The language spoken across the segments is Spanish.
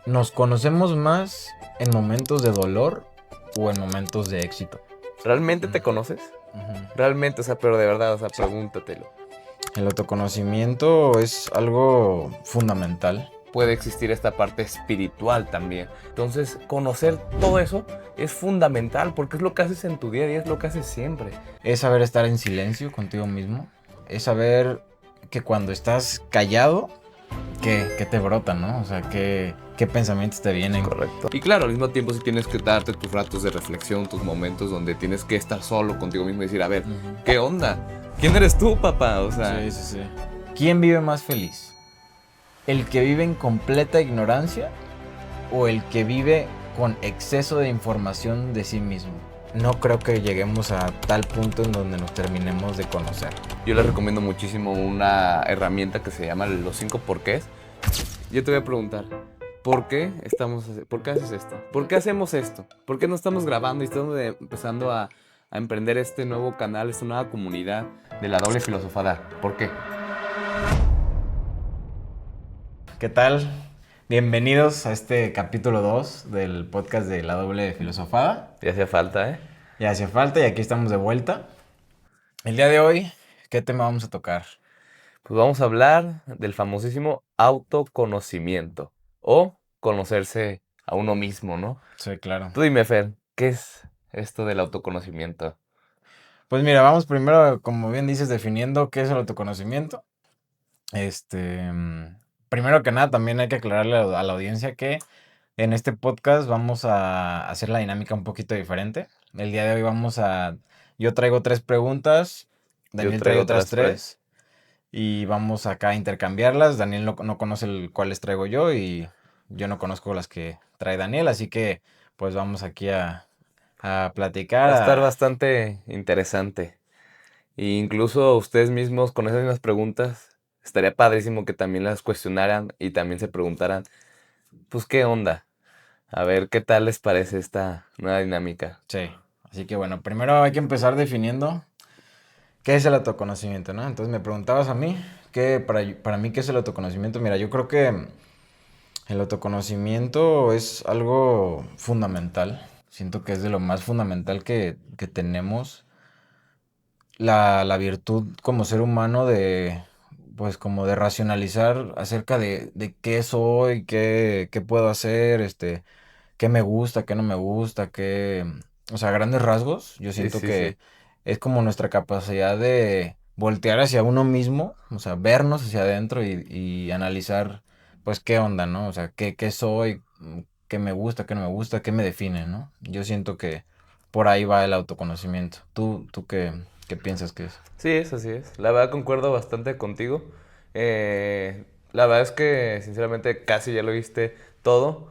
¿Nos conocemos más en momentos de dolor o en momentos de éxito? ¿Realmente te conoces? Ujú. Realmente, o sea, pero de verdad, o sea, pregúntatelo. El autoconocimiento es algo fundamental. Puede existir esta parte espiritual también. Entonces, conocer todo eso es fundamental porque es lo que haces en tu día a día, es lo que haces siempre. Es saber estar en silencio contigo mismo. Es saber que cuando estás callado, que te brotan, ¿no? O sea, qué pensamientos te vienen. Correcto. Y claro, al mismo tiempo sí tienes que darte tus ratos de reflexión, tus momentos donde tienes que estar solo contigo mismo y decir, a ver, ¿qué onda? ¿Quién eres tú, papá? O sea, Sí. ¿Quién vive más feliz? ¿El que vive en completa ignorancia o el que vive con exceso de información de sí mismo? No creo que lleguemos a tal punto en donde nos terminemos de conocer. yo les recomiendo muchísimo una herramienta que se llama los 5 porqués. Yo te voy a preguntar, ¿por qué haces esto? ¿Por qué hacemos esto? ¿Por qué no estamos grabando y estamos empezando a emprender este nuevo canal, esta nueva comunidad de la doble filosofada? ¿Por qué? ¿Qué tal? Bienvenidos a este capítulo 2 del podcast de La Doble Filosofada. Ya hacía falta, ¿eh? Ya hacía falta y aquí estamos de vuelta. El día de hoy, ¿qué tema vamos a tocar? Pues vamos a hablar del famosísimo autoconocimiento o conocerse a uno mismo, ¿no? Sí, claro. Tú dime, Fer, ¿qué es esto del autoconocimiento? Pues mira, vamos primero, como bien dices, definiendo qué es el autoconocimiento. Primero que nada, también hay que aclararle a la audiencia que en este podcast vamos a hacer la dinámica un poquito diferente. El día de hoy yo traigo 3 preguntas, Yo Daniel trae traigo otras otras tres. 3 y vamos acá a intercambiarlas. Daniel no conoce cuáles traigo yo y yo no conozco las que trae Daniel, así que pues vamos aquí a platicar. Va a estar bastante interesante. E incluso ustedes mismos con esas mismas preguntas, estaría padrísimo que también las cuestionaran y también se preguntaran, pues, ¿qué onda? A ver, ¿qué tal les parece esta nueva dinámica? Sí, así que bueno, primero hay que empezar definiendo qué es el autoconocimiento, ¿no? Entonces me preguntabas a mí, para mí, ¿qué es el autoconocimiento? Mira, yo creo que el autoconocimiento es algo fundamental. Siento que es de lo más fundamental que tenemos. La virtud como ser humano pues como de racionalizar acerca de qué soy, qué puedo hacer, qué me gusta, qué no me gusta, o sea, a grandes rasgos, yo Sí, siento sí, sí. que es como nuestra capacidad de voltear hacia uno mismo, o sea, vernos hacia adentro y analizar, pues, qué onda, ¿no? O sea, qué soy, qué me gusta, qué no me gusta, qué me define, ¿no? Yo siento que por ahí va el autoconocimiento. ¿Tú qué piensas que es? Sí, es así es. La verdad concuerdo bastante contigo. La verdad es que sinceramente casi ya lo viste todo.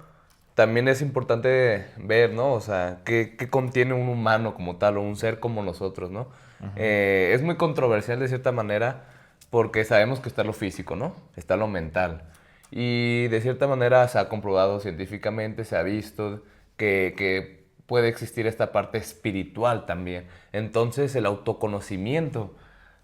También es importante ver, ¿no? O sea, qué contiene un humano como tal o un ser como nosotros, ¿no? Ujú. Es muy controversial de cierta manera porque sabemos que está lo físico, ¿no? Está lo mental. Y de cierta manera se ha comprobado científicamente, se ha visto que puede existir esta parte espiritual también. Entonces el autoconocimiento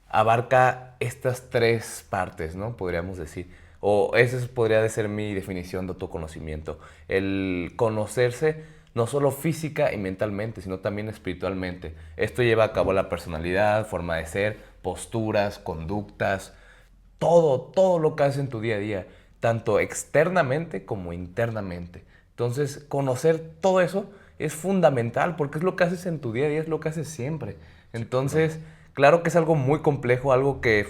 abarca estas tres partes, ¿no? Podríamos decir. O esa podría ser mi definición de autoconocimiento. El conocerse no solo física y mentalmente, sino también espiritualmente. Esto lleva a cabo la personalidad, forma de ser, posturas, conductas, todo lo que haces en tu día a día, tanto externamente como internamente. Entonces, conocer todo eso es fundamental porque es lo que haces en tu día a día, es lo que haces siempre. Claro. Entonces, claro que es algo muy complejo, algo que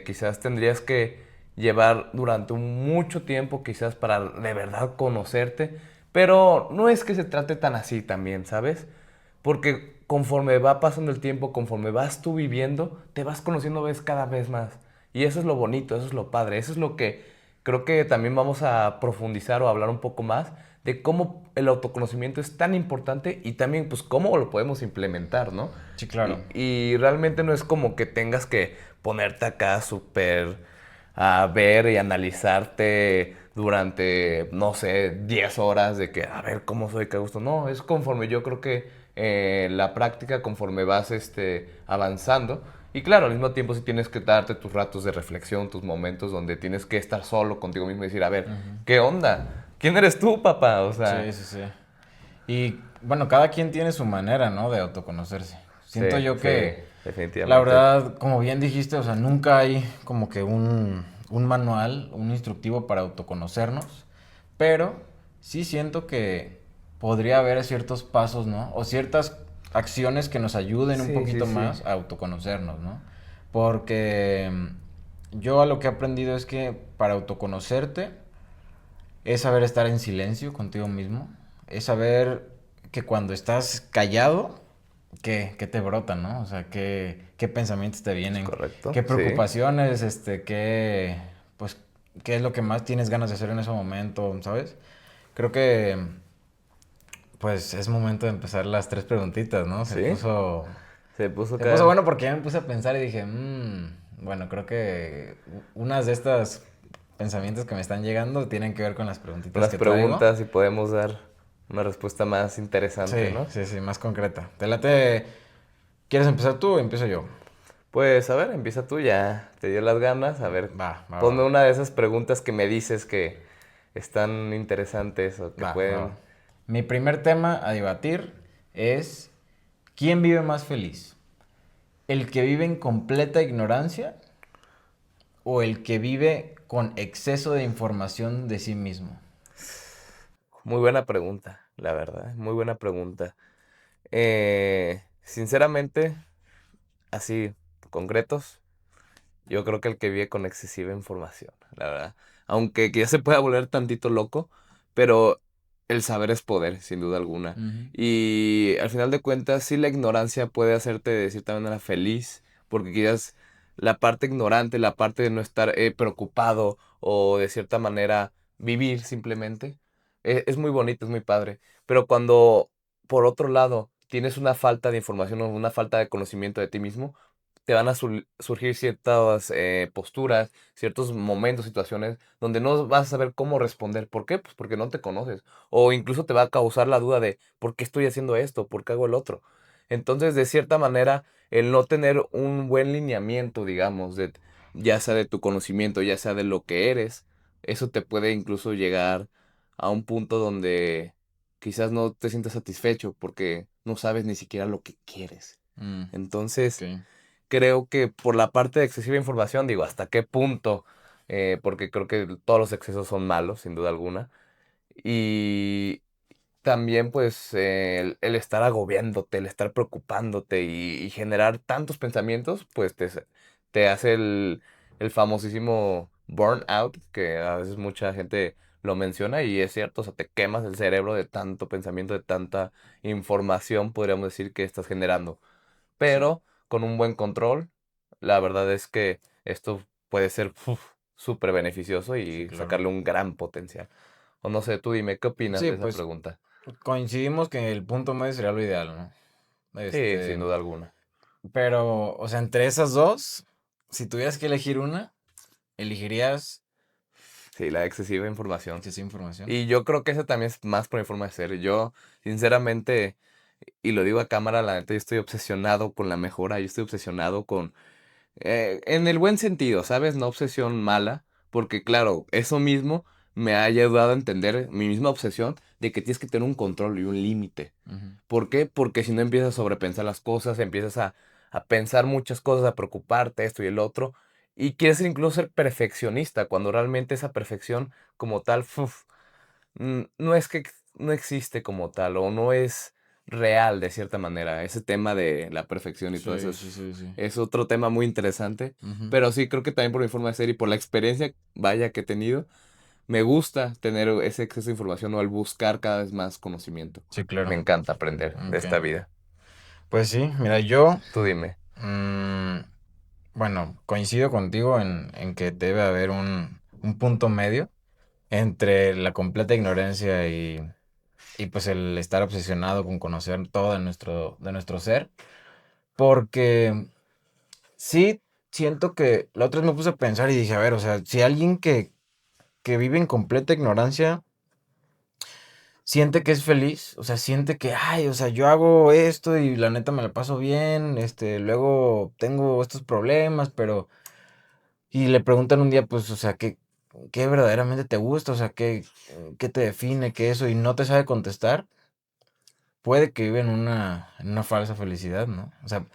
quizás tendrías que llevar durante mucho tiempo, quizás para de verdad conocerte, pero no es que se trate tan así también, ¿sabes? Porque conforme va pasando el tiempo, conforme vas tú viviendo, te vas conociendo ves cada vez más. Y eso es lo bonito, eso es lo padre, eso es lo que creo que también vamos a profundizar o hablar un poco más de cómo el autoconocimiento es tan importante y también pues cómo lo podemos implementar, ¿no? Sí, Y, claro. y realmente no es como que tengas que ponerte acá súper a ver y analizarte durante, no sé, 10 horas de que, a ver, cómo soy, qué gusto. No, es conforme yo creo que la práctica, conforme vas avanzando, Y claro, al mismo tiempo sí tienes que darte tus ratos de reflexión, tus momentos donde tienes que estar solo contigo mismo y decir, a ver, ¿qué onda? ¿Quién eres tú, papá? O Sí, sea, sí, sí. Y bueno, cada quien tiene su manera, ¿no? De autoconocerse. sí, Siento yo sí, que, la definitivamente. verdad, como bien dijiste, o sea, nunca hay como que un manual, un instructivo para autoconocernos, pero sí siento que podría haber ciertos pasos, ¿no? O ciertas acciones que nos ayuden un Sí, sí, poquito sí. más a autoconocernos, ¿no? Porque yo a lo que he aprendido es que para autoconocerte es saber estar en silencio contigo mismo, es saber que cuando estás callado, ¿qué te brotan, ¿no? O sea, qué pensamientos te Es vienen, correcto, qué sí. preocupaciones, pues, qué es lo que más tienes ganas de hacer en ese momento, ¿sabes? Creo que, pues, es momento de empezar las tres preguntitas, ¿no? Sí, se puso Se puso acá. bueno porque ya me puse a pensar y dije, bueno, creo que unas de estas pensamientos que me están llegando tienen que ver con las preguntitas Unas que traigo. preguntas y podemos dar una respuesta más interesante, Sí, ¿no? sí, sí, más concreta. ¿Te late? ¿Quieres empezar tú o empiezo yo? Pues a ver, empieza tú ya. Te dio las ganas. A ver, Va, va, va. ponme una de esas preguntas que me dices que están interesantes o que Va, va, va. pueden... Mi primer tema a debatir es ¿quién vive más feliz? ¿El que vive en completa ignorancia o el que vive con exceso de información de sí mismo? Muy buena pregunta, la verdad. Muy buena pregunta. Sinceramente, así, concretos, yo creo que el que vive con excesiva información, la verdad. Aunque que ya se pueda volver tantito loco, pero el saber es poder, sin duda alguna. Ujú. Y al final de cuentas, sí la ignorancia puede hacerte de cierta manera feliz, porque quizás la parte ignorante, la parte de no estar preocupado o de cierta manera vivir simplemente, es muy bonito, es muy padre. Pero cuando, por otro lado, tienes una falta de información o una falta de conocimiento de ti mismo, te van a surgir ciertas posturas, ciertos momentos, situaciones donde no vas a saber cómo responder. ¿Por qué? Pues porque no te conoces. O incluso te va a causar la duda de ¿por qué estoy haciendo esto? ¿Por qué hago el otro? Entonces, de cierta manera, el no tener un buen lineamiento, digamos, ya sea de tu conocimiento, ya sea de lo que eres, eso te puede incluso llegar a un punto donde quizás no te sientas satisfecho porque no sabes ni siquiera lo que quieres. Mm, Entonces, ok. creo que por la parte de excesiva información, digo, ¿hasta qué punto? Porque creo que todos los excesos son malos, sin duda alguna. Y también, pues, el estar agobiándote, el estar preocupándote y generar tantos pensamientos, pues te hace el famosísimo burnout, que a veces mucha gente lo menciona y es cierto, o sea, te quemas el cerebro de tanto pensamiento, de tanta información, podríamos decir, que estás generando, Sí, pero con un buen control, la verdad es que esto puede ser súper beneficioso sí, y claro. sacarle un gran potencial. O no sé, tú dime, ¿qué opinas Sí, de esa pues pregunta? coincidimos que el punto medio sería lo ideal, ¿no? Sí, sin duda alguna. Pero, o sea, entre esas dos, si tuvieras que elegir una, elegirías Sí, la excesiva información. esa información. Y yo creo que eso también es más por mi forma de ser. Yo, sinceramente, y lo digo a cámara, la neta, yo estoy obsesionado con la mejora, yo estoy obsesionado con en el buen sentido, ¿sabes? No obsesión mala, porque claro, eso mismo me ha ayudado a entender mi misma obsesión de que tienes que tener un control y un límite. Ujú. ¿Por qué? Porque si no empiezas a sobrepensar las cosas, empiezas a pensar muchas cosas, a preocuparte, esto y el otro, y quieres incluso ser perfeccionista, cuando realmente esa perfección como tal, no es que no existe como tal, o no es real de cierta manera. Ese tema de la perfección y todo eso Sí, sí, sí, sí. es otro tema muy interesante. Ujú. Pero sí, creo que también por mi forma de ser y por la experiencia, vaya, que he tenido, me gusta tener ese exceso de información o el buscar cada vez más conocimiento. Sí, Me claro. encanta aprender de Ok. esta vida. Pues sí, mira, yo, Tú dime. mm, bueno, coincido contigo en que debe haber un punto medio entre la completa ignorancia y pues el estar obsesionado con conocer todo de nuestro ser. Porque sí siento que la otra vez me puse a pensar y dije, a ver, o sea, si alguien que vive en completa ignorancia siente que es feliz, o sea, siente que, ay, o sea, yo hago esto y la neta me la paso bien, luego tengo estos problemas, pero, y le preguntan un día, pues, o sea, ¿qué verdaderamente te gusta? O sea, ¿qué te define? ¿Qué eso? Y no te sabe contestar, puede que vive en una falsa felicidad, ¿no? O sea,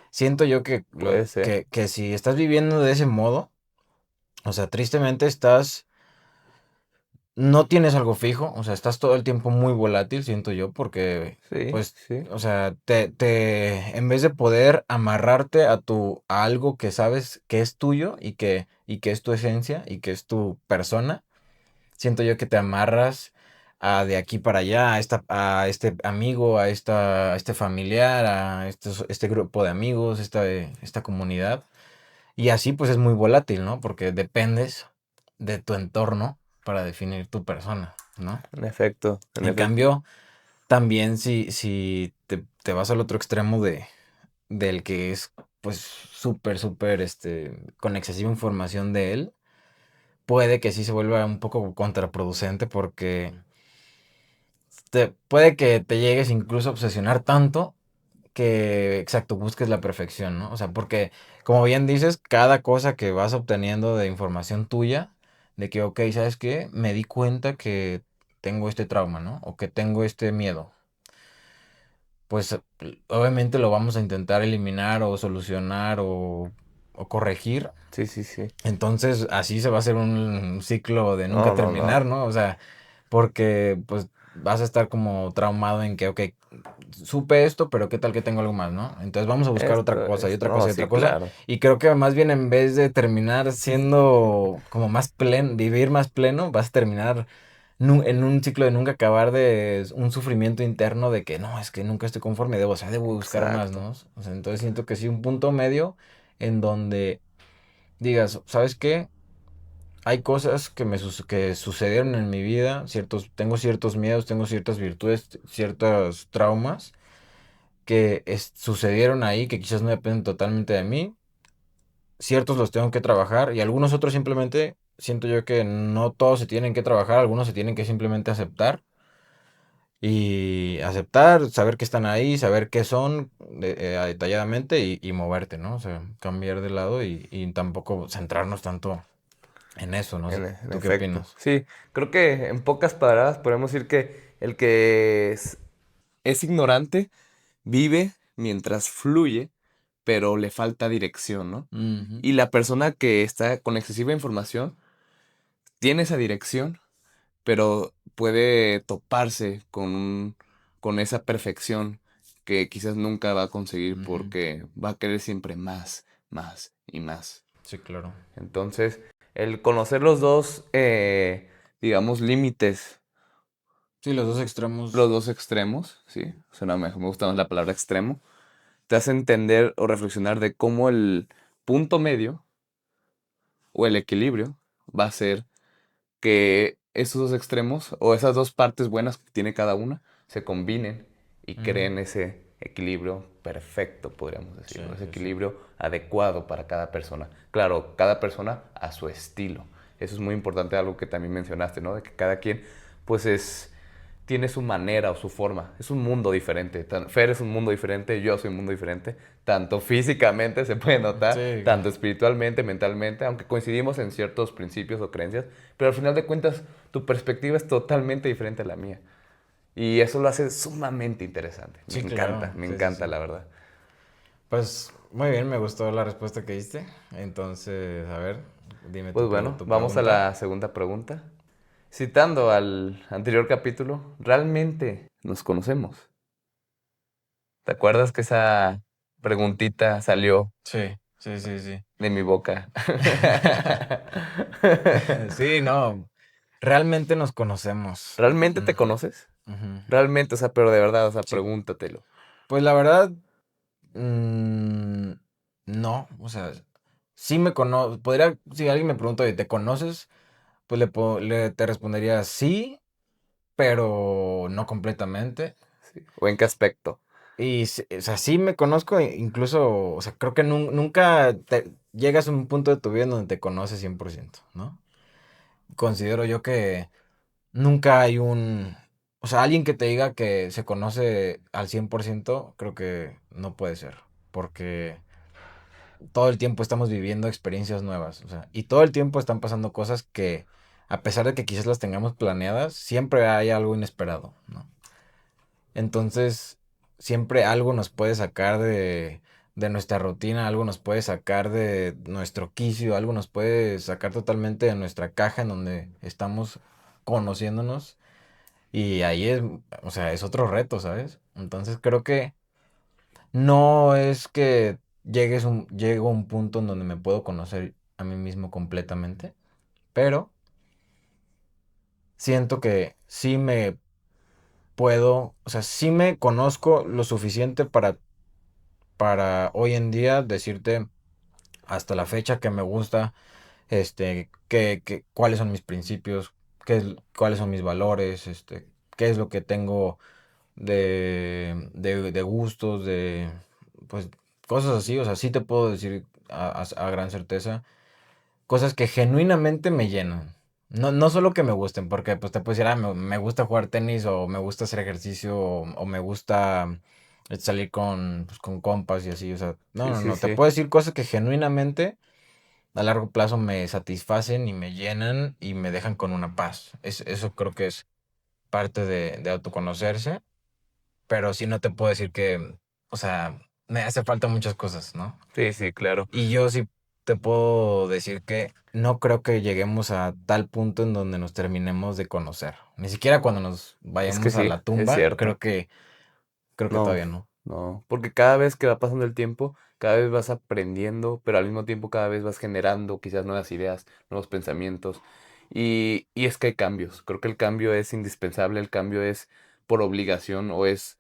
siento yo Puede ser. que si estás viviendo de ese modo, o sea, tristemente no tienes algo fijo, o sea, estás todo el tiempo muy volátil, siento yo, porque, Sí, pues, sí. o sea, en vez de poder amarrarte a algo que sabes que es tuyo y que es tu esencia y que es tu persona, siento yo que te amarras a de aquí para allá, a este amigo, a este familiar, este grupo de amigos, esta comunidad. Y así pues es muy volátil, ¿no? Porque dependes de tu entorno para definir tu persona, ¿no? En efecto, en En efecto. cambio, también si te vas al otro extremo del que es pues súper, súper, con excesiva información de él, puede que sí se vuelva un poco contraproducente porque puede que te llegues incluso a obsesionar tanto que, exacto, busques la perfección, ¿no? O sea, porque, como bien dices, cada cosa que vas obteniendo de información tuya, de que, ok, ¿sabes qué? Me di cuenta que tengo este trauma, ¿no? O que tengo este miedo. Pues obviamente lo vamos a intentar eliminar o solucionar o corregir. Sí, sí, sí. Entonces, así se va a hacer un ciclo de nunca No, no, no. terminar, ¿no? O sea, porque pues vas a estar como traumado en que, ok, supe esto, pero qué tal que tengo algo más, ¿no? Entonces vamos a buscar otra cosa y otra cosa No, y sí, otra cosa. claro. Y creo que más bien en vez de terminar siendo como más pleno, vivir más pleno, vas a terminar en un ciclo de nunca acabar de un sufrimiento interno de que no, es que nunca estoy conforme, o sea, debo buscar más, Exacto. ¿no? O sea, entonces siento que sí, un punto medio en donde digas, ¿sabes qué? Hay cosas que sucedieron en mi vida, tengo ciertos miedos, tengo ciertas virtudes, ciertos traumas que sucedieron ahí, que quizás no dependen totalmente de mí. Ciertos los tengo que trabajar y algunos otros simplemente siento yo que no todos se tienen que trabajar, algunos se tienen que simplemente aceptar y aceptar, saber que están ahí, saber qué son detalladamente y moverte, ¿no? O sea, cambiar de lado y tampoco centrarnos tanto en eso, no sé, En ¿tú qué efecto. opinas? Sí, creo que en pocas palabras podemos decir que el que es ignorante vive mientras fluye, pero le falta dirección, ¿no? Ujú, Y la persona que está con excesiva información tiene esa dirección, pero puede toparse con esa perfección que quizás nunca va a conseguir ujú. porque va a querer siempre más, más y más. Sí, claro. Entonces, el conocer los dos, digamos, límites, Sí, los dos extremos. los dos extremos, ¿sí? Suena mejor, me gusta más la palabra extremo, te hace entender o reflexionar de cómo el punto medio o el equilibrio va a ser que esos dos extremos o esas dos partes buenas que tiene cada una se combinen y Ujú. creen ese equilibrio perfecto, podríamos Sí, decirlo, ese sí, sí. equilibrio adecuado para cada persona. Claro, cada persona a su estilo. Eso es muy importante, algo que también mencionaste, ¿no? De que cada quien, pues tiene su manera o su forma. Es un mundo diferente. Fer es un mundo diferente, yo soy un mundo diferente. Tanto físicamente se puede notar, Sí, tanto espiritualmente, mentalmente, aunque coincidimos en ciertos principios o creencias, pero al final de cuentas tu perspectiva es totalmente diferente a la mía. Y eso lo hace sumamente interesante. sí, claro. Me Sí, sí, encanta, sí. la verdad. Pues muy bien, me gustó la respuesta que diste. Entonces, a ver, dime Pues bueno, tu vamos a pregunta. la segunda pregunta. Citando al anterior capítulo, ¿realmente nos conocemos? ¿Te acuerdas que esa preguntita salió Sí, sí, sí, sí. de mi boca? Sí, no. Realmente nos conocemos. ¿Realmente te conoces? Ujú. Realmente, o sea, pero de verdad, o sea, Sí. pregúntatelo. Pues la verdad, mm, no. O sea, sí me conozco. Si alguien me pregunta, oye, ¿te conoces? Pues te respondería sí, pero no completamente. ¿Sí? ¿O en qué aspecto? Y, o sea, sí me conozco, incluso, o sea, creo que nunca llegas a un punto de tu vida en donde te conoces 100%, ¿no? Considero yo que nunca hay o sea, alguien que te diga que se conoce al 100%, creo que no puede ser. Porque todo el tiempo estamos viviendo experiencias nuevas. O sea, y todo el tiempo están pasando cosas que, a pesar de que quizás las tengamos planeadas, siempre hay algo inesperado, ¿no? Entonces, siempre algo nos puede sacar de nuestra rutina, algo nos puede sacar de nuestro quicio, algo nos puede sacar totalmente de nuestra caja en donde estamos conociéndonos. Y ahí es, o sea, es otro reto, ¿sabes? Entonces creo que no es que llego a un punto en donde me puedo conocer a mí mismo completamente, pero siento que sí me puedo, o sea, sí me conozco lo suficiente para hoy en día decirte hasta la fecha que me gusta, cuáles son mis principios, cuáles son mis valores, qué es lo que tengo de gustos, pues, cosas así, o sea, sí te puedo decir a gran certeza, cosas que genuinamente me llenan. No, no solo que me gusten, porque pues te puedo decir, me gusta jugar tenis o me gusta hacer ejercicio o me gusta salir con compas y así, o sea, no, Sí, no, sí, no, te sí. puedo decir cosas que genuinamente a largo plazo me satisfacen y me llenan y me dejan con una paz. Eso creo que es parte de autoconocerse, pero sí no te puedo decir que, o sea, me hace falta muchas cosas, ¿no? Sí, sí, claro. Y yo sí te puedo decir que no creo que lleguemos a tal punto en donde nos terminemos de conocer. Ni siquiera cuando nos Es que vayamos a sí, la es tumba, cierto. creo que No, todavía no. no, porque cada vez que va pasando el tiempo, cada vez vas aprendiendo, pero al mismo tiempo cada vez vas generando quizás nuevas ideas, nuevos pensamientos. Y es que hay cambios. Creo que el cambio es indispensable, el cambio es por obligación o es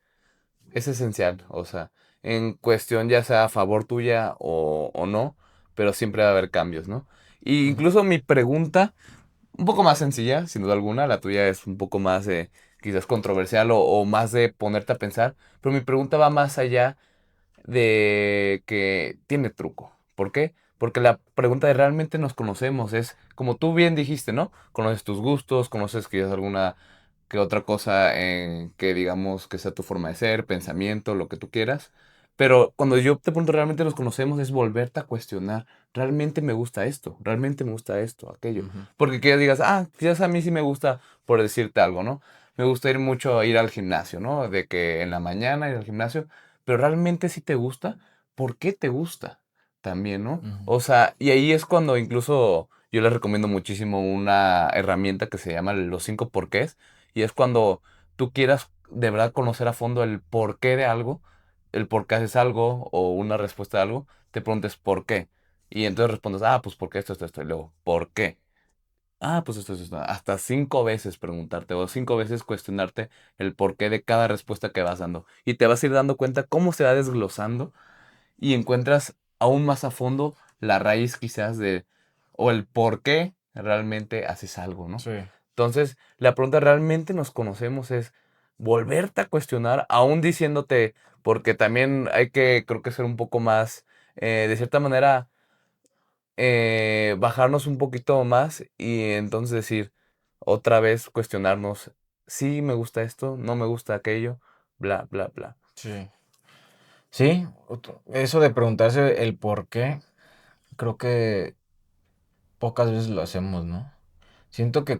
esencial. O sea, en cuestión ya sea a favor tuya o no, pero siempre va a haber cambios, ¿no? Y Ujú. incluso mi pregunta un poco más sencilla, sin duda alguna. La tuya es un poco más quizás controversial o más de ponerte a pensar. Pero mi pregunta va más allá de que tiene truco. ¿Por qué? Porque la pregunta de realmente nos conocemos es, como tú bien dijiste, ¿no? Conoces tus gustos, conoces quizás alguna que otra cosa que digamos que sea tu forma de ser, pensamiento, lo que tú quieras. Pero cuando yo te pregunto realmente nos conocemos es volverte a cuestionar, realmente me gusta esto, realmente me gusta esto, aquello. Ujú. Porque quizás digas, quizás a mí sí me gusta, por decirte algo, ¿no? Me gusta ir mucho a ir al gimnasio, ¿no? De que en la mañana ir al gimnasio, pero realmente si te gusta, ¿por qué te gusta? También, ¿no? Ujú. O sea, y ahí es cuando incluso yo les recomiendo muchísimo una herramienta que se llama los 5 porqués, y es cuando tú quieras de verdad conocer a fondo el porqué de algo, el por qué haces algo o una respuesta a algo, te preguntes por qué. Y entonces respondes, pues porque esto, y luego, ¿por qué? Pues esto. Hasta 5 veces preguntarte o 5 veces cuestionarte el porqué de cada respuesta que vas dando. Y te vas a ir dando cuenta cómo se va desglosando y encuentras aún más a fondo la raíz quizás o el por qué realmente haces algo, ¿no? Sí. Entonces, la pregunta realmente nos conocemos es volverte a cuestionar, aún diciéndote, porque también hay que, creo que ser un poco más, de cierta manera, bajarnos un poquito más y entonces decir, otra vez cuestionarnos, sí me gusta esto, no me gusta aquello, bla, bla, bla. Sí. Sí, eso de preguntarse el por qué, creo que pocas veces lo hacemos, ¿no? Siento que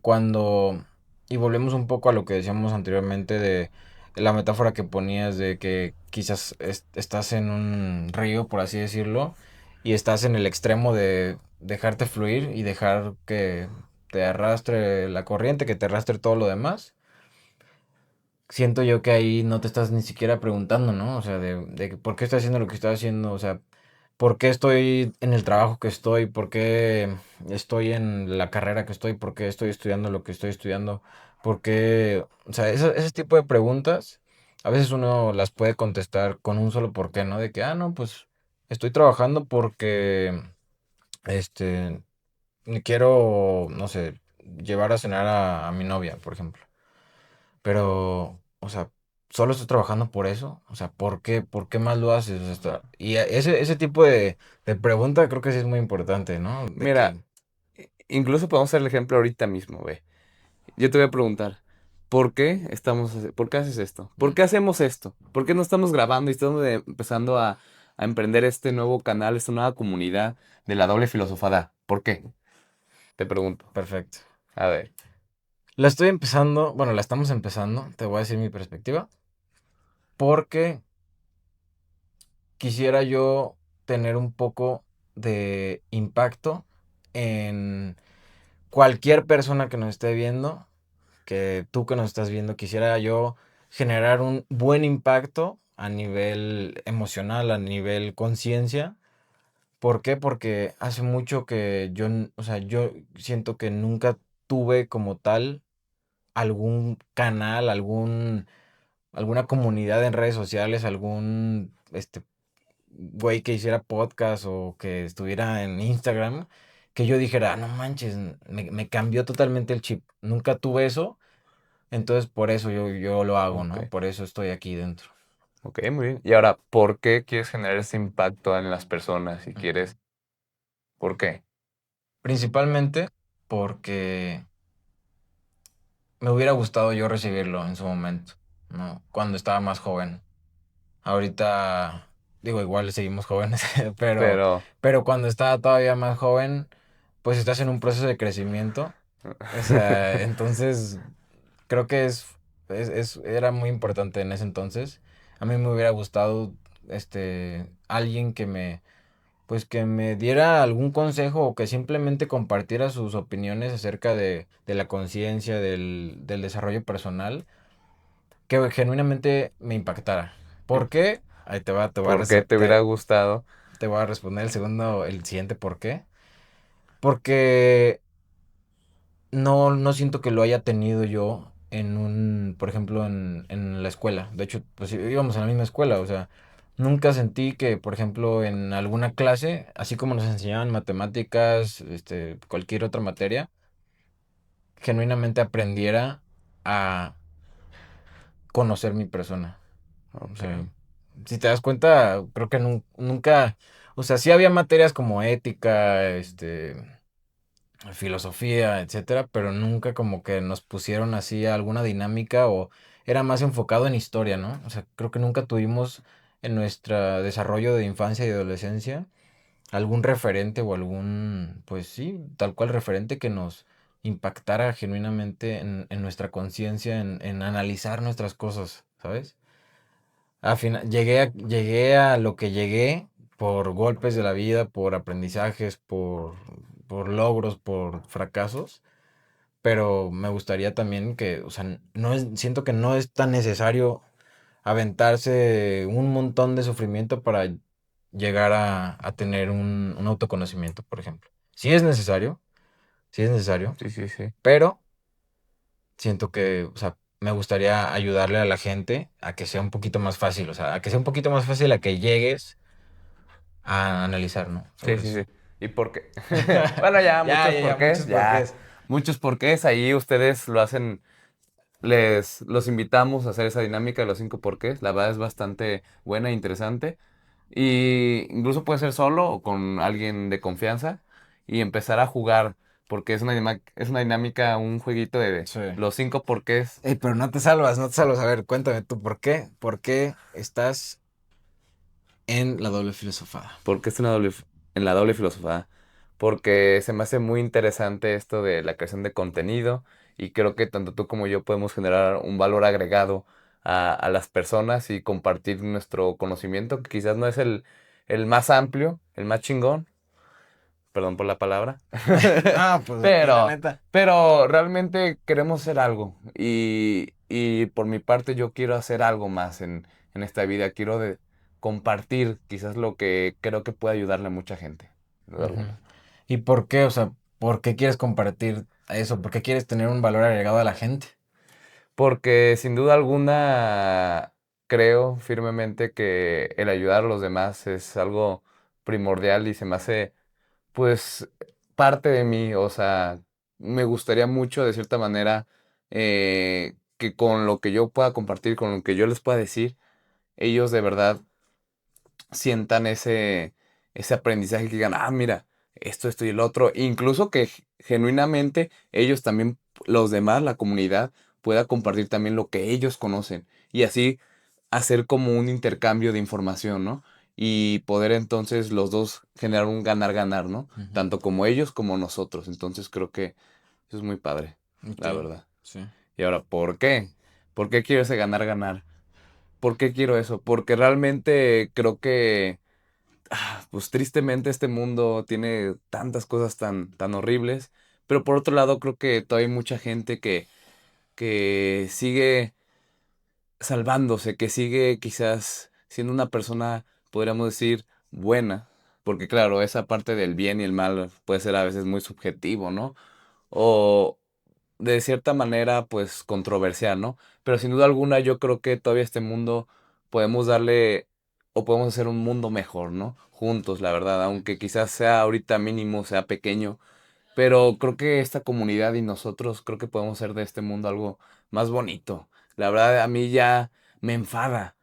y volvemos un poco a lo que decíamos anteriormente de la metáfora que ponías de que quizás estás en un río, por así decirlo, y estás en el extremo de dejarte fluir y dejar que te arrastre la corriente, que te arrastre todo lo demás. Siento yo que ahí no te estás ni siquiera preguntando, ¿no? O sea, de por qué estoy haciendo lo que estoy haciendo, o sea, por qué estoy en el trabajo que estoy, por qué estoy en la carrera que estoy, por qué estoy estudiando lo que estoy estudiando, por qué, o sea, ese tipo de preguntas, a veces uno las puede contestar con un solo por qué, ¿no? De que, no, pues estoy trabajando porque, este, quiero, no sé, llevar a cenar a mi novia, por ejemplo. Pero, o sea, ¿solo estás trabajando por eso? O sea, ¿por qué más lo haces? O sea, ese tipo de pregunta creo que sí es muy importante, ¿no? De Mira, que... incluso podemos hacer el ejemplo ahorita mismo, ve. Yo te voy a preguntar, ¿por qué por qué haces esto? ¿Por qué hacemos esto? ¿Por qué no estamos grabando y estamos empezando a emprender este nuevo canal, esta nueva comunidad de la doble filosofada? ¿Por qué? Te pregunto. Perfecto. A ver. La estoy empezando, bueno, la estamos empezando, te voy a decir mi perspectiva, porque quisiera yo tener un poco de impacto en cualquier persona que nos esté viendo, que tú que nos estás viendo, quisiera yo generar un buen impacto a nivel emocional, a nivel conciencia. ¿Por qué? Porque hace mucho que yo, o sea, yo siento que nunca tuve como tal algún canal, alguna comunidad en redes sociales, algún güey que hiciera podcast o que estuviera en Instagram, que yo dijera, "Ah, no manches, me cambió totalmente el chip. Nunca tuve eso, entonces por eso yo lo hago, Ok. ¿no? Por eso estoy aquí dentro. Ok, muy bien. Y ahora, ¿por qué quieres generar ese impacto en las personas? Si quieres, ¿por qué? Principalmente porque me hubiera gustado yo recibirlo en su momento, ¿no? Cuando estaba más joven. Ahorita, digo, igual seguimos jóvenes, pero, Pero, pero cuando estaba todavía más joven, pues estás en un proceso de crecimiento. O sea, entonces creo que era muy importante en ese entonces. A mí me hubiera gustado alguien pues que me diera algún consejo o que simplemente compartiera sus opiniones acerca de la conciencia, del desarrollo personal, que genuinamente me impactara. ¿y ¿Por qué? Ahí por qué te hubiera gustado? te voy a responder el siguiente por qué. Porque no siento que lo haya tenido yo por ejemplo, en la escuela. De hecho, pues íbamos a la misma escuela, o sea, nunca sentí que, por ejemplo, en alguna clase, así como nos enseñaban matemáticas, cualquier otra materia, genuinamente aprendiera a conocer mi persona. O Ok. sea, si te das cuenta, creo que nunca, o sea, sí había materias como ética, filosofía, etcétera, pero nunca como que nos pusieron así alguna dinámica o era más enfocado en historia, ¿no? O sea, creo que nunca tuvimos en nuestro desarrollo de infancia y adolescencia algún referente o pues sí, tal cual referente que nos impactara genuinamente en nuestra conciencia, en analizar nuestras cosas, ¿sabes? Al final, llegué a lo que llegué por golpes de la vida, por aprendizajes, por logros, por fracasos, pero me gustaría también que, o sea, siento que no es tan necesario aventarse un montón de sufrimiento para llegar a tener un autoconocimiento, por ejemplo. Sí es necesario, Sí, sí, sí. pero siento que, o sea, me gustaría ayudarle a la gente a que sea un poquito más fácil, o sea, a que sea un poquito más fácil a que llegues a analizar, ¿no? Sí, Sobre sí, eso. sí. ¿Y por qué? Bueno, ya, Ya, muchos ya, ya, porqués, muchos ya. porqués. Muchos porqués. Ahí ustedes lo hacen. Los invitamos a hacer esa dinámica de los 5 porqués. La verdad es bastante buena e interesante. Y incluso puede ser solo o con alguien de confianza y empezar a jugar. Porque es una dinámica, un jueguito de Sí. los 5 porqués. Ey, pero no te salvas, no te salvas. A ver, cuéntame tú, ¿por qué? ¿Por qué estás en la doble filosofada? ¿Por qué es en la doble filosofía? Porque se me hace muy interesante esto de la creación de contenido y creo que tanto tú como yo podemos generar un valor agregado a las personas y compartir nuestro conocimiento, que quizás no es el más amplio, el más chingón, perdón por la palabra, Ah, pues a mí, la pero, neta. pero realmente queremos hacer algo y por mi parte yo quiero hacer algo más en esta vida, quiero compartir quizás lo que creo que puede ayudarle a mucha gente, sin duda Ujú. alguna. ¿Y por qué? O sea, ¿por qué quieres compartir eso? ¿Por qué quieres tener un valor agregado a la gente? Porque sin duda alguna creo firmemente que el ayudar a los demás es algo primordial y se me hace pues parte de mí, o sea, me gustaría mucho de cierta manera que con lo que yo pueda compartir, con lo que yo les pueda decir, ellos de verdad sientan ese aprendizaje que digan, ah, mira, esto y el otro, incluso que genuinamente ellos también, los demás, la comunidad, pueda compartir también lo que ellos conocen y así hacer como un intercambio de información, ¿no? Y poder entonces los dos generar un ganar-ganar, ¿no? Ujú. Tanto como ellos como nosotros. Entonces creo que eso es muy padre, Ok, la verdad. sí. Y ahora, ¿por qué? ¿Por qué quiero ese ganar-ganar? ¿Por qué quiero eso? Porque realmente creo que, pues tristemente este mundo tiene tantas cosas tan horribles, pero por otro lado creo que todavía hay mucha gente que sigue salvándose, que sigue quizás siendo una persona, podríamos decir, buena, porque claro, esa parte del bien y el mal puede ser a veces muy subjetivo, ¿no? O de cierta manera, pues controversial, ¿no? Pero sin duda alguna yo creo que todavía este mundo podemos darle o podemos hacer un mundo mejor, ¿no? Juntos, la verdad, aunque quizás sea ahorita mínimo, sea pequeño, pero creo que esta comunidad y nosotros creo que podemos hacer de este mundo algo más bonito. La verdad, a mí ya me enfada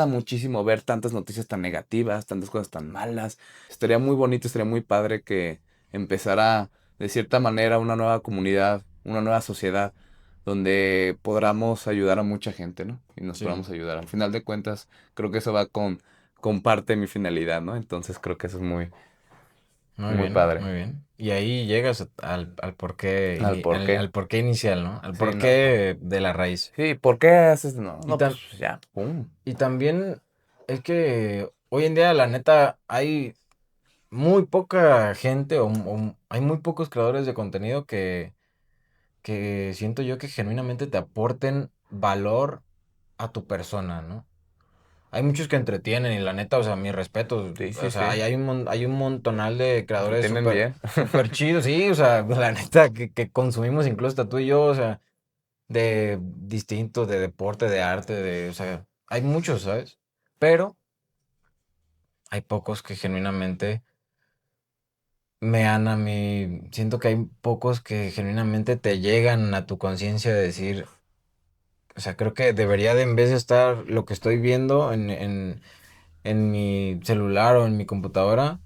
muchísimo ver tantas noticias tan negativas, tantas cosas tan malas. Estaría muy bonito, estaría muy padre que empezara de cierta manera una nueva comunidad, una nueva sociedad, donde podamos ayudar a mucha gente, ¿no? Y nos Sí. podamos ayudar. Al final de cuentas, creo que eso va con parte de mi finalidad, ¿no? Entonces creo que eso es muy, Muy muy bien, padre. muy bien. Y ahí llegas al porqué, Al por qué. al porqué inicial, ¿no? Al Sí, no. porqué de la raíz. Sí, ¿por qué haces? No, Y, no, pues ya, pum. y también es que hoy en día, la neta, hay muy poca gente o hay muy pocos creadores de contenido que siento yo que genuinamente te aporten valor a tu persona, ¿no? Hay muchos que entretienen y la neta, o sea, mis respetos, Sí, o sí, sea, sí. hay un montonal de creadores Entretienen súper, bien. súper chidos, sí, o sea, la neta, que consumimos incluso hasta tú y yo, o sea, de distintos, de deporte, de arte, o sea, hay muchos, ¿sabes? Pero hay pocos que genuinamente me han a mí, siento que hay pocos que genuinamente te llegan a tu conciencia de decir, o sea, creo que debería de en vez de estar lo que estoy viendo en mi celular o en mi computadora,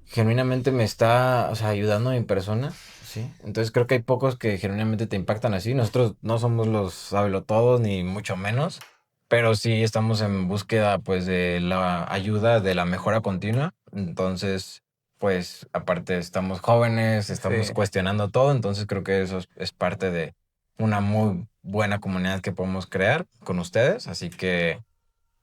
genuinamente me está, o sea, ayudando a mi persona, ¿sí? Entonces creo que hay pocos que genuinamente te impactan así. Nosotros no somos los todos ni mucho menos, pero sí estamos en búsqueda, pues, de la ayuda, de la mejora continua. Entonces, pues, aparte estamos jóvenes, estamos Sí. cuestionando todo, entonces creo que eso es parte de una muy buena comunidad que podemos crear con ustedes, así que,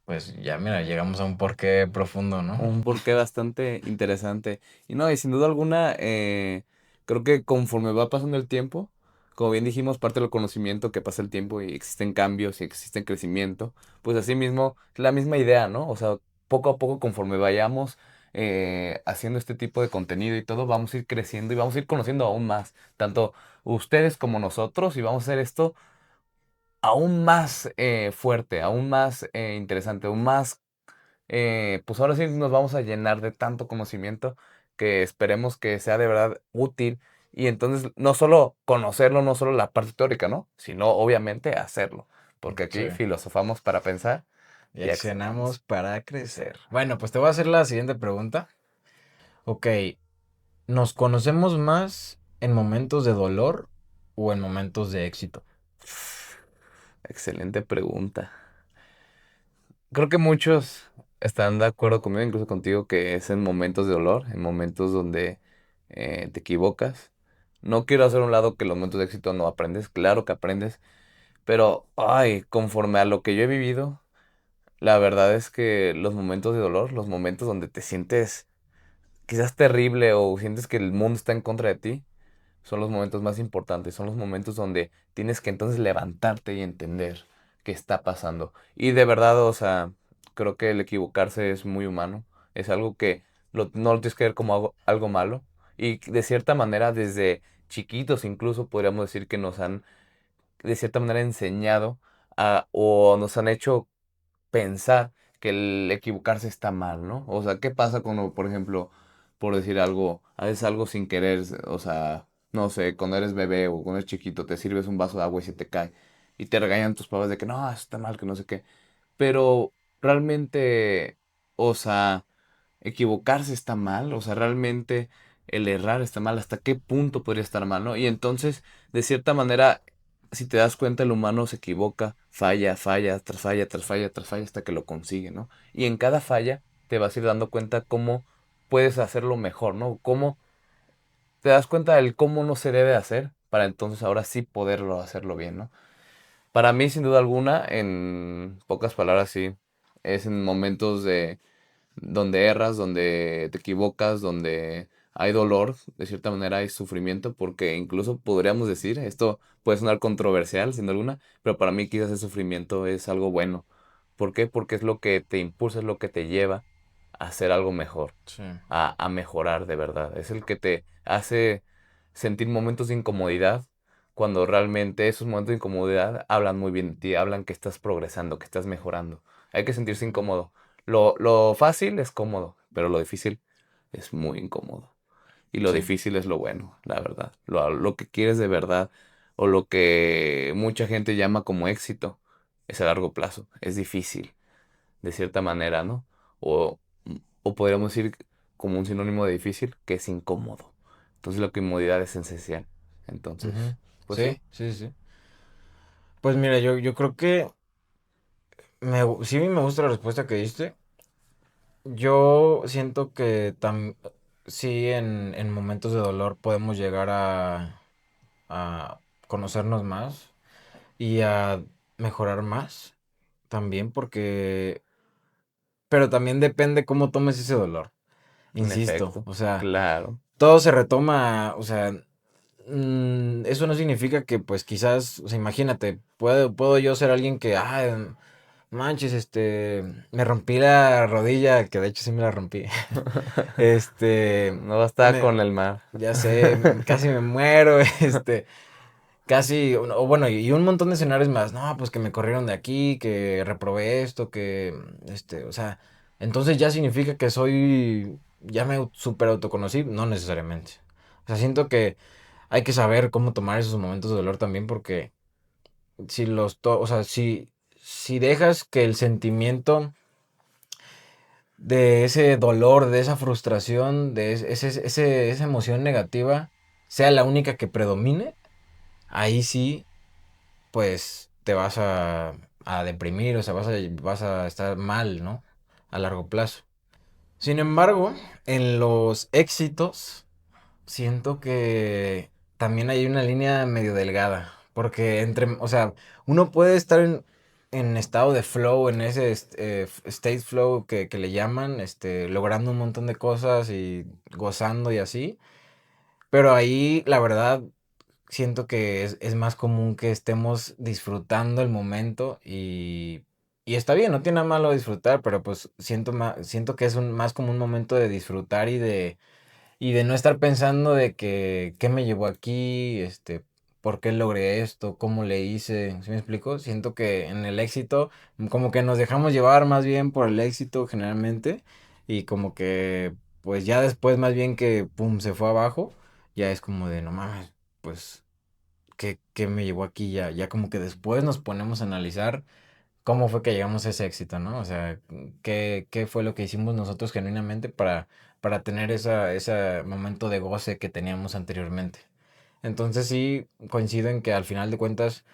pues, ya mira, llegamos a un porqué profundo, ¿no? Un porqué bastante interesante. Y no, y sin duda alguna, creo que conforme va pasando el tiempo, como bien dijimos, parte del conocimiento que pasa el tiempo y existen cambios y existen crecimiento, pues así mismo es la misma idea, ¿no? O sea, poco a poco, conforme vayamos haciendo este tipo de contenido y todo, vamos a ir creciendo y vamos a ir conociendo aún más, tanto ustedes como nosotros, y vamos a hacer esto aún más fuerte, aún más interesante, aún más pues ahora sí nos vamos a llenar de tanto conocimiento que esperemos que sea de verdad útil y entonces no solo conocerlo, no solo la parte teórica, ¿no? Sino obviamente hacerlo, porque Sí. aquí filosofamos para pensar Y y accionamos. accionamos para crecer. Bueno, pues te voy a hacer la siguiente pregunta. Ok, ¿nos conocemos más en momentos de dolor o en momentos de éxito? Excelente pregunta. Creo que muchos están de acuerdo conmigo, incluso contigo, que es en momentos de dolor, en momentos donde te equivocas. No quiero hacer a un lado que los momentos de éxito no aprendes, claro que aprendes, pero, ay, conforme a lo que yo he vivido, la verdad es que los momentos de dolor, los momentos donde te sientes quizás terrible o sientes que el mundo está en contra de ti, son los momentos más importantes, son los momentos donde tienes que entonces levantarte y entender qué está pasando. Y de verdad, o sea, creo que el equivocarse es muy humano, es algo que no lo tienes que ver como algo malo. Y de cierta manera, desde chiquitos incluso podríamos decir que nos han, de cierta manera, enseñado o nos han hecho pensar que el equivocarse está mal, ¿no? O sea, ¿qué pasa cuando, por ejemplo, por decir algo, haces algo sin querer, o sea, no sé, cuando eres bebé o cuando eres chiquito, te sirves un vaso de agua y se te cae y te regañan tus papás de que no, eso está mal, que no sé qué, pero realmente, o sea, equivocarse está mal, o sea, realmente el errar está mal, ¿hasta qué punto podría estar mal, no? Y entonces, de cierta manera, si te das cuenta, el humano se equivoca, falla, falla, tras falla, tras falla, tras falla, hasta que lo consigue, ¿no? Y en cada falla te vas a ir dando cuenta cómo puedes hacerlo mejor, ¿no? Cómo te das cuenta del cómo no se debe hacer para entonces ahora sí poderlo hacerlo bien, ¿no? Para mí, sin duda alguna, en pocas palabras, sí, es en momentos de donde erras, donde te equivocas, donde hay dolor, de cierta manera hay sufrimiento, porque incluso podríamos decir, esto puede sonar controversial, sin duda alguna, pero para mí quizás el sufrimiento es algo bueno. ¿Por qué? Porque es lo que te impulsa, es lo que te lleva a hacer algo mejor, Sí. a mejorar de verdad. Es el que te hace sentir momentos de incomodidad cuando realmente esos momentos de incomodidad hablan muy bien de ti, hablan que estás progresando, que estás mejorando. Hay que sentirse incómodo. Lo fácil es cómodo, pero lo difícil es muy incómodo. Y lo Sí. difícil es lo bueno, la verdad. Lo que quieres de verdad o lo que mucha gente llama como éxito es a largo plazo. Es difícil, de cierta manera, ¿no? O, o podríamos decir como un sinónimo de difícil, que es incómodo. Entonces la comodidad es esencial. Ujú. Entonces, pues sí. Sí, sí, sí. Pues mira, yo creo que sí me gusta la respuesta que diste. Yo siento que sí en momentos de dolor podemos llegar a conocernos más y a mejorar más también porque... Pero también depende cómo tomes ese dolor. En Insisto, efecto, o sea, claro. todo se retoma, o sea, eso no significa que pues quizás, o sea, imagínate, puedo yo ser alguien que, manches, me rompí la rodilla, que de hecho sí me la rompí. Este, No basta me, con el mar. ya sé, casi me muero, casi, o bueno, y un montón de escenarios más. No, pues que me corrieron de aquí, que reprobé esto, que, o sea, entonces ya significa que ya me super autoconocí. No necesariamente. O sea, siento que hay que saber cómo tomar esos momentos de dolor también, porque o sea, si dejas que el sentimiento de ese dolor, de esa frustración, de esa emoción negativa, sea la única que predomine, ahí sí pues te vas a deprimir, o sea, vas a estar mal, ¿no? A largo plazo. Sin embargo, en los éxitos, siento que también hay una línea medio delgada, porque o sea, uno puede estar en estado de flow, en ese state flow que le llaman, logrando un montón de cosas y gozando y así, pero ahí, la verdad, siento que es más común que estemos disfrutando el momento y está bien, no tiene nada malo disfrutar, pero pues siento que es más como un momento de disfrutar y de no estar pensando de que qué me llevó aquí, por qué logré esto, cómo le hice, ¿sí me explico? Siento que en el éxito como que nos dejamos llevar más bien por el éxito generalmente y como que pues ya después más bien que pum se fue abajo, ya es como de no mames, pues qué me llevó aquí ya, ya como que después nos ponemos a analizar cómo fue que llegamos a ese éxito, ¿no? O sea, qué fue lo que hicimos nosotros genuinamente para tener ese momento de goce que teníamos anteriormente. Entonces sí coincido en que al final de cuentas,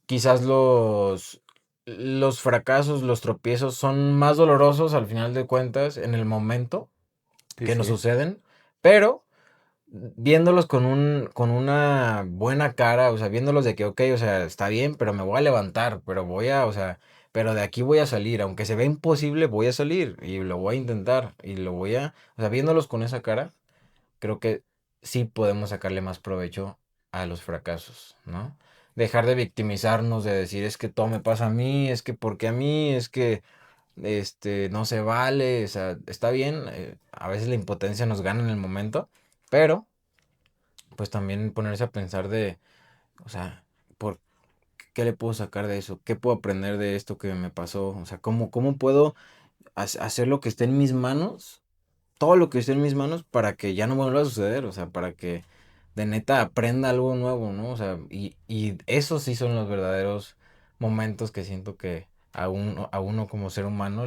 quizás los fracasos, los tropiezos son más dolorosos al final de cuentas en el momento Sí, que nos sí. suceden, pero viéndolos con una buena cara, o sea, viéndolos de que, ok, o sea, está bien, pero me voy a levantar, pero o sea, pero de aquí voy a salir, aunque se vea imposible, voy a salir y lo voy a intentar y o sea, viéndolos con esa cara, creo que sí podemos sacarle más provecho a los fracasos, ¿no? Dejar de victimizarnos, de decir, es que todo me pasa a mí, es que porque a mí, es que, no se vale, o sea, está bien, a veces la impotencia nos gana en el momento, pero pues también ponerse a pensar o sea, ¿por qué le puedo sacar de eso? ¿Qué puedo aprender de esto que me pasó? O sea, ¿cómo puedo hacer lo que esté en mis manos? Todo lo que esté en mis manos para que ya no vuelva a suceder, o sea, para que de neta aprenda algo nuevo, ¿no? O sea, y esos sí son los verdaderos momentos que siento que a uno como ser humano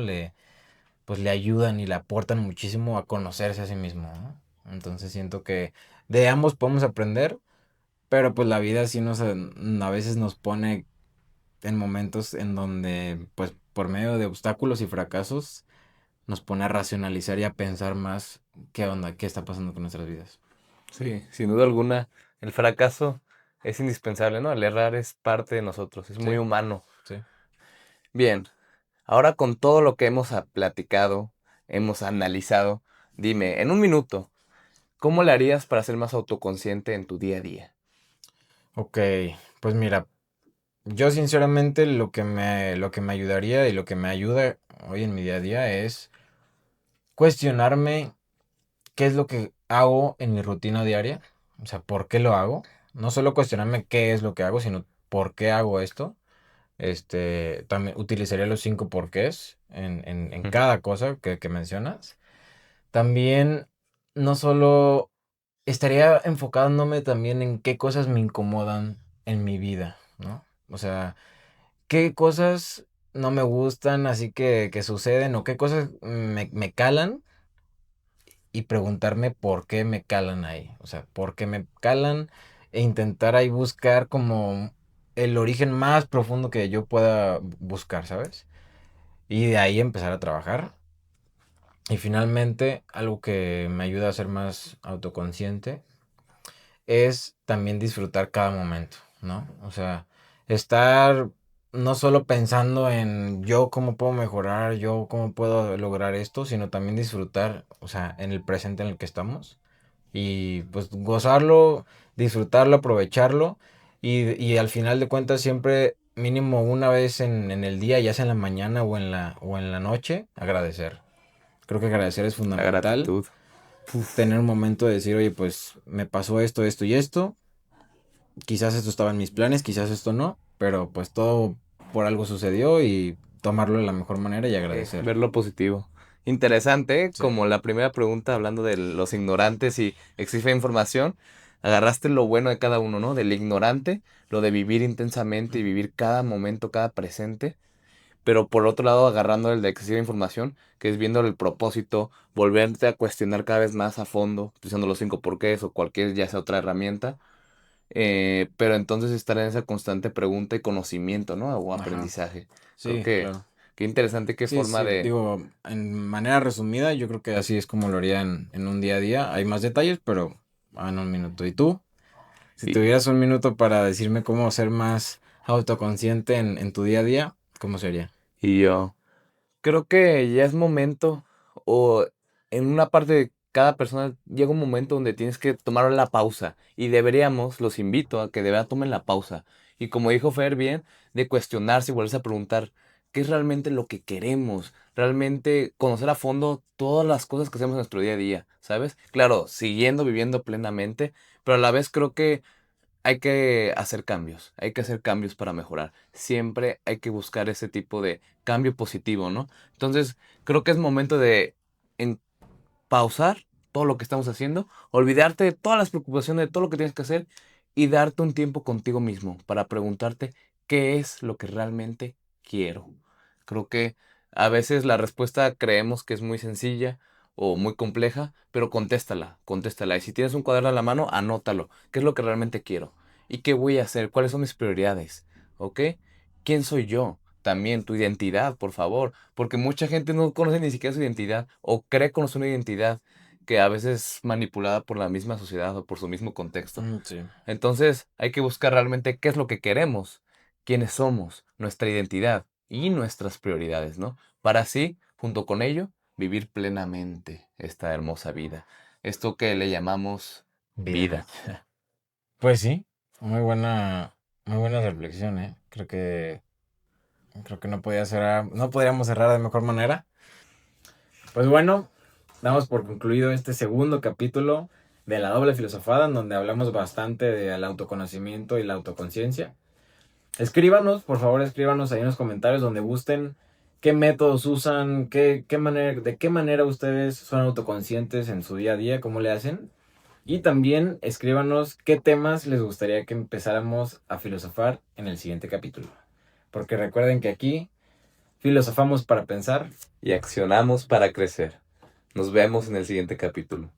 pues le ayudan y le aportan muchísimo a conocerse a sí mismo, ¿no? Entonces siento que de ambos podemos aprender, Pero pues la vida sí a veces nos pone en momentos en donde, pues por medio de obstáculos y fracasos, nos pone a racionalizar y a pensar más qué onda, qué está pasando con nuestras vidas. Sí, sin duda alguna, el fracaso es indispensable, ¿no? El errar es parte de nosotros, es muy Sí, humano. sí. Bien, ahora con todo lo que hemos platicado, hemos analizado, dime, en un minuto, ¿cómo le harías para ser más autoconsciente en tu día a día? Ok, pues mira, yo sinceramente lo que me ayudaría y lo que me ayuda hoy en mi día a día es cuestionarme qué es lo que hago en mi rutina diaria, o sea, por qué lo hago. No solo cuestionarme qué es lo que hago, sino por qué hago esto. También utilizaría los 5 porqués en Ujú. cada cosa que mencionas. También no solo estaría enfocándome también en qué cosas me incomodan en mi vida, ¿no? O sea, qué cosas no me gustan, así que suceden, o qué cosas me calan y preguntarme por qué me calan ahí. O sea, por qué me calan e intentar ahí buscar como el origen más profundo que yo pueda buscar, ¿sabes? Y de ahí empezar a trabajar. Y finalmente, algo que me ayuda a ser más autoconsciente es también disfrutar cada momento, ¿no? O sea, estar no solo pensando en yo cómo puedo mejorar, yo cómo puedo lograr esto, sino también disfrutar, o sea, en el presente en el que estamos y pues gozarlo, disfrutarlo, aprovecharlo y al final de cuentas siempre mínimo una vez en el día, ya sea en la mañana o en la noche, agradecer. Creo que agradecer es La fundamental. gratitud. Uf. Tener un momento de decir, oye, pues me pasó esto, esto y esto. Quizás esto estaba en mis planes, quizás esto no, pero pues todo por algo sucedió y tomarlo de la mejor manera y agradecer. Ver lo positivo. Interesante, ¿eh? Sí. Como la primera pregunta hablando de los ignorantes y exige información, agarraste lo bueno de cada uno, ¿no? Del ignorante, lo de vivir intensamente y vivir cada momento, cada presente, pero por otro lado agarrando el de excesiva información, que es viendo el propósito, volverte a cuestionar cada vez más a fondo, utilizando los 5 porqués o cualquier ya sea otra herramienta, pero entonces estar en esa constante pregunta y conocimiento, ¿no? O Ajá. aprendizaje. Creo Sí, que claro. qué interesante, qué Sí, forma sí, de... digo, en manera resumida, yo creo que así es como lo haría en un día a día. Hay más detalles, pero en un minuto. ¿Y tú? Si Y, tuvieras un minuto para decirme cómo ser más autoconsciente en tu día a día, ¿cómo sería? y yo creo que ya es momento, o en una parte de cada persona llega un momento donde tienes que tomar la pausa. Y deberíamos, los invito a que de verdad tomen la pausa. Y como dijo Fer bien, de cuestionarse y volverse a preguntar, ¿qué es realmente lo que queremos? Realmente conocer a fondo todas las cosas que hacemos en nuestro día a día, ¿sabes? Claro, siguiendo viviendo plenamente, pero a la vez creo que hay que hacer cambios para mejorar. Siempre hay que buscar ese tipo de cambio positivo, ¿no? Entonces, creo que es momento de en pausar todo lo que estamos haciendo, olvidarte de todas las preocupaciones, de todo lo que tienes que hacer y darte un tiempo contigo mismo para preguntarte qué es lo que realmente quiero. Creo que a veces la respuesta creemos que es muy sencilla o muy compleja, pero contéstala, contéstala. Y si tienes un cuaderno en la mano, anótalo. ¿Qué es lo que realmente quiero? ¿Y qué voy a hacer? ¿Cuáles son mis prioridades? ¿Ok? ¿Quién soy yo? También tu identidad, por favor, porque mucha gente no conoce ni siquiera su identidad o cree conocer una identidad que a veces es manipulada por la misma sociedad o por su mismo contexto. Sí. Entonces hay que buscar realmente qué es lo que queremos, quiénes somos, nuestra identidad y nuestras prioridades, ¿no? Para así, junto con ello, vivir plenamente esta hermosa vida. Esto que le llamamos Vida. vida. Pues sí, muy buena reflexión, ¿eh? Creo que no podríamos cerrar de mejor manera. Pues bueno, damos por concluido este segundo capítulo de La Doble Filosofada, en donde hablamos bastante del autoconocimiento y la autoconciencia. Escríbanos, por favor, escríbanos ahí en los comentarios donde gusten qué métodos usan, de qué manera ustedes son autoconscientes en su día a día, cómo le hacen. Y también escríbanos qué temas les gustaría que empezáramos a filosofar en el siguiente capítulo. Porque recuerden que aquí filosofamos para pensar. Y accionamos para crecer. Nos vemos en el siguiente capítulo.